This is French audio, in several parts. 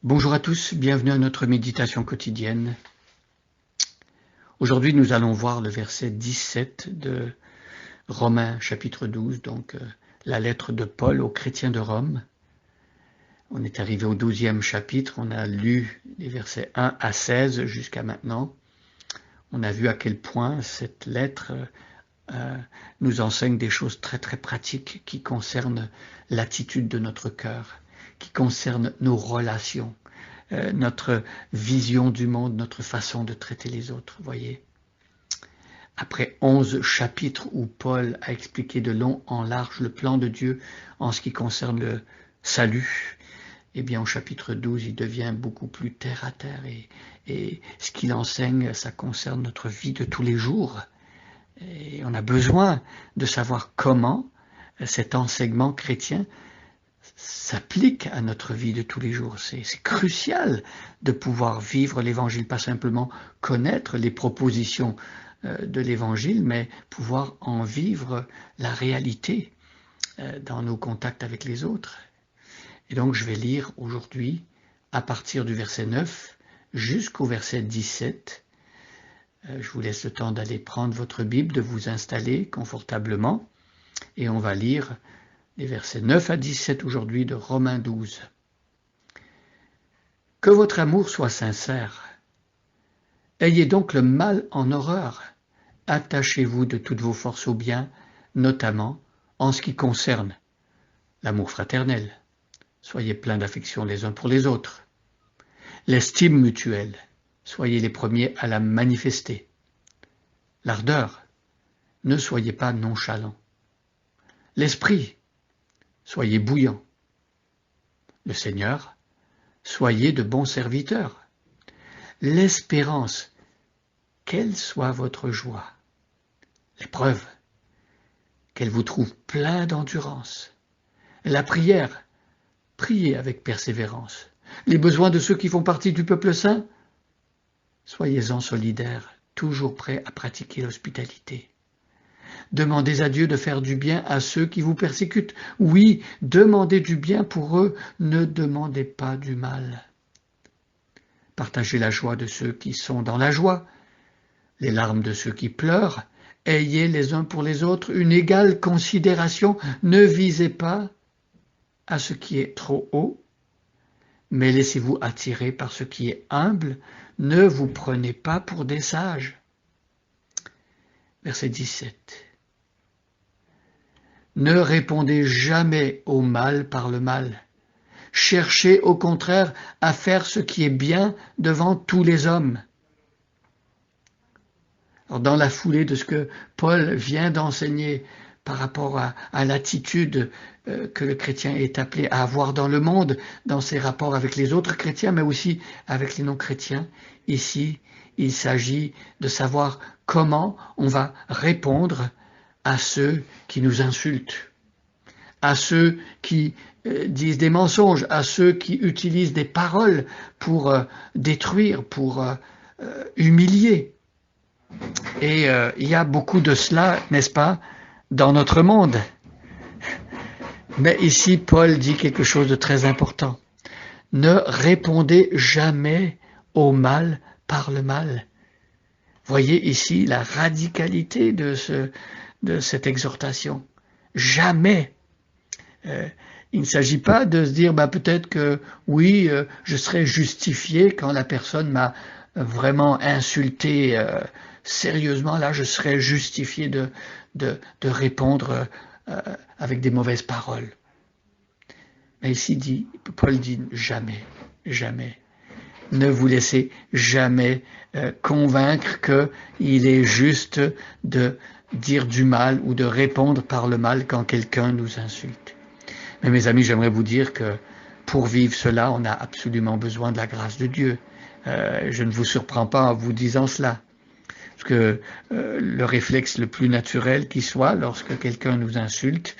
Bonjour à tous, bienvenue à notre méditation quotidienne. Aujourd'hui, nous allons voir le verset 17 de Romains chapitre 12, donc la lettre de Paul aux chrétiens de Rome. On est arrivé au 12e chapitre, on a lu les versets 1 à 16 jusqu'à maintenant. On a vu à quel point cette lettre nous enseigne des choses très très pratiques qui concernent l'attitude de notre cœur, qui concernent nos relations, notre vision du monde, notre façon de traiter les autres, voyez. Après 11 chapitres où Paul a expliqué de long en large le plan de Dieu en ce qui concerne le salut, eh bien au chapitre 12, il devient beaucoup plus terre à terre et ce qu'il enseigne, ça concerne notre vie de tous les jours. Et on a besoin de savoir comment cet enseignement chrétien s'applique à notre vie de tous les jours. C'est crucial de pouvoir vivre l'Évangile, pas simplement connaître les propositions de l'Évangile, mais pouvoir en vivre la réalité dans nos contacts avec les autres. Et donc je vais lire aujourd'hui à partir du verset 9 jusqu'au verset 17. Je vous laisse le temps d'aller prendre votre Bible, de vous installer confortablement, et on va lire les versets 9 à 17 aujourd'hui de Romains 12. Que votre amour soit sincère. Ayez donc le mal en horreur. Attachez-vous de toutes vos forces au bien, notamment en ce qui concerne l'amour fraternel. Soyez pleins d'affection les uns pour les autres. L'estime mutuelle. Soyez les premiers à la manifester. L'ardeur. Ne soyez pas nonchalants. L'esprit. Soyez bouillants. Le Seigneur, soyez de bons serviteurs. L'espérance, quelle soit votre joie. L'épreuve, qu'elle vous trouve plein d'endurance. La prière, priez avec persévérance. Les besoins de ceux qui font partie du peuple saint, soyez-en solidaires, toujours prêts à pratiquer l'hospitalité. Demandez à Dieu de faire du bien à ceux qui vous persécutent. Oui, demandez du bien pour eux, ne demandez pas du mal. Partagez la joie de ceux qui sont dans la joie, les larmes de ceux qui pleurent. Ayez les uns pour les autres une égale considération. Ne visez pas à ce qui est trop haut, mais laissez-vous attirer par ce qui est humble. Ne vous prenez pas pour des sages. Verset 17. Ne répondez jamais au mal par le mal. Cherchez au contraire à faire ce qui est bien devant tous les hommes. Alors, dans la foulée de ce que Paul vient d'enseigner par rapport à l'attitude que le chrétien est appelé à avoir dans le monde, dans ses rapports avec les autres chrétiens, mais aussi avec les non-chrétiens, ici, il s'agit de savoir comment on va répondre à ceux qui nous insultent, à ceux qui disent des mensonges, à ceux qui utilisent des paroles pour détruire, pour humilier. Et il y a beaucoup de cela, n'est-ce pas, dans notre monde. Mais ici, Paul dit quelque chose de très important. Ne répondez jamais au mal par le mal. Voyez ici la radicalité de cette exhortation. Jamais. Il ne s'agit pas de se dire peut-être que oui, je serai justifié quand la personne m'a vraiment insulté sérieusement. Là, je serai justifié de répondre avec des mauvaises paroles. Mais ici, Paul dit jamais, jamais. Ne vous laissez jamais convaincre qu'il est juste de dire du mal ou de répondre par le mal quand quelqu'un nous insulte. Mais mes amis, j'aimerais vous dire que pour vivre cela, on a absolument besoin de la grâce de Dieu. Je ne vous surprends pas en vous disant cela. Parce que le réflexe le plus naturel qui soit, lorsque quelqu'un nous insulte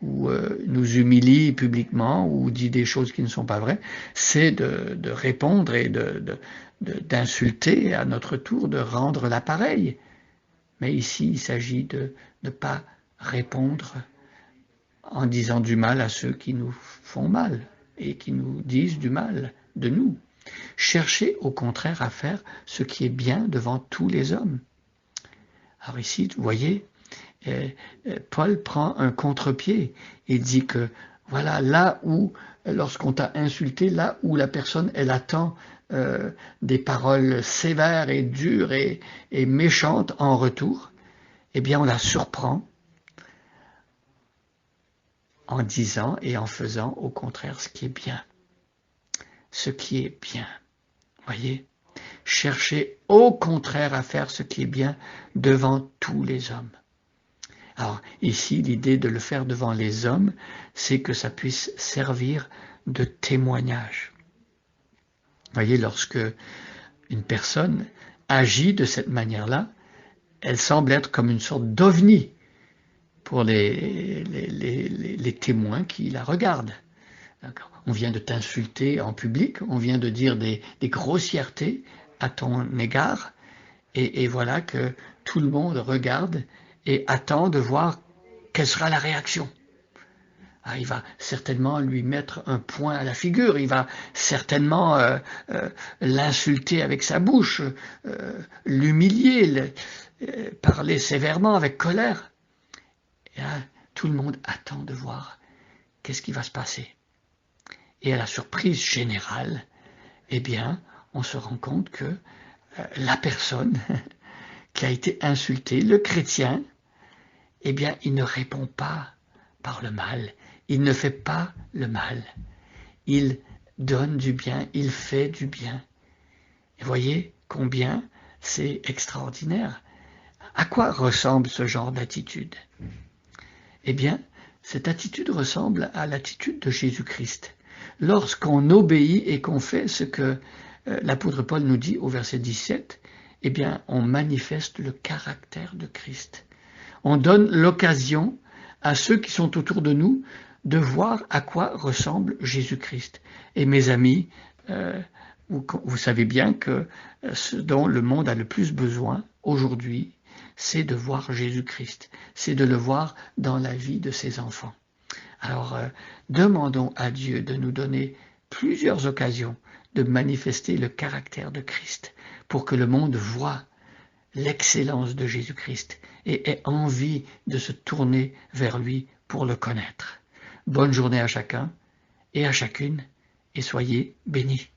ou nous humilie publiquement ou dit des choses qui ne sont pas vraies, c'est de répondre et d'insulter à notre tour, de rendre l'appareil. Mais ici, il s'agit de ne pas répondre en disant du mal à ceux qui nous font mal. et qui nous disent du mal de nous. Cherchez au contraire à faire ce qui est bien devant tous les hommes. Alors ici, vous voyez, Paul prend un contre-pied. Il dit que voilà, là où, lorsqu'on t'a insulté, là où la personne, elle attend des paroles sévères et dures et méchantes en retour, eh bien on la surprend en disant et en faisant au contraire ce qui est bien. Ce qui est bien. Voyez, cherchez au contraire à faire ce qui est bien devant tous les hommes. Alors ici, l'idée de le faire devant les hommes, c'est que ça puisse servir de témoignage. Voyez, lorsque une personne agit de cette manière-là, elle semble être comme une sorte d'ovni pour les témoins qui la regardent. On vient de t'insulter en public, on vient de dire des grossièretés à ton égard, et voilà que tout le monde regarde et attend de voir quelle sera la réaction. Ah, il va certainement lui mettre un poing à la figure, il va certainement l'insulter avec sa bouche, l'humilier, parler sévèrement avec colère. Et là, tout le monde attend de voir qu'est-ce qui va se passer. Et à la surprise générale, eh bien, on se rend compte que la personne qui a été insultée, le chrétien, eh bien, il ne répond pas par le mal. Il ne fait pas le mal. Il donne du bien, il fait du bien. Et voyez combien c'est extraordinaire. À quoi ressemble ce genre d'attitude? Eh bien, cette attitude ressemble à l'attitude de Jésus-Christ. Lorsqu'on obéit et qu'on fait ce que l'apôtre Paul nous dit au verset 17, eh bien, on manifeste le caractère de Christ. On donne l'occasion à ceux qui sont autour de nous de voir à quoi ressemble Jésus-Christ. Et mes amis, vous savez bien que ce dont le monde a le plus besoin aujourd'hui, c'est de voir Jésus-Christ, c'est de le voir dans la vie de ses enfants. Alors, demandons à Dieu de nous donner plusieurs occasions de manifester le caractère de Christ pour que le monde voie l'excellence de Jésus-Christ et ait envie de se tourner vers lui pour le connaître. Bonne journée à chacun et à chacune et soyez bénis.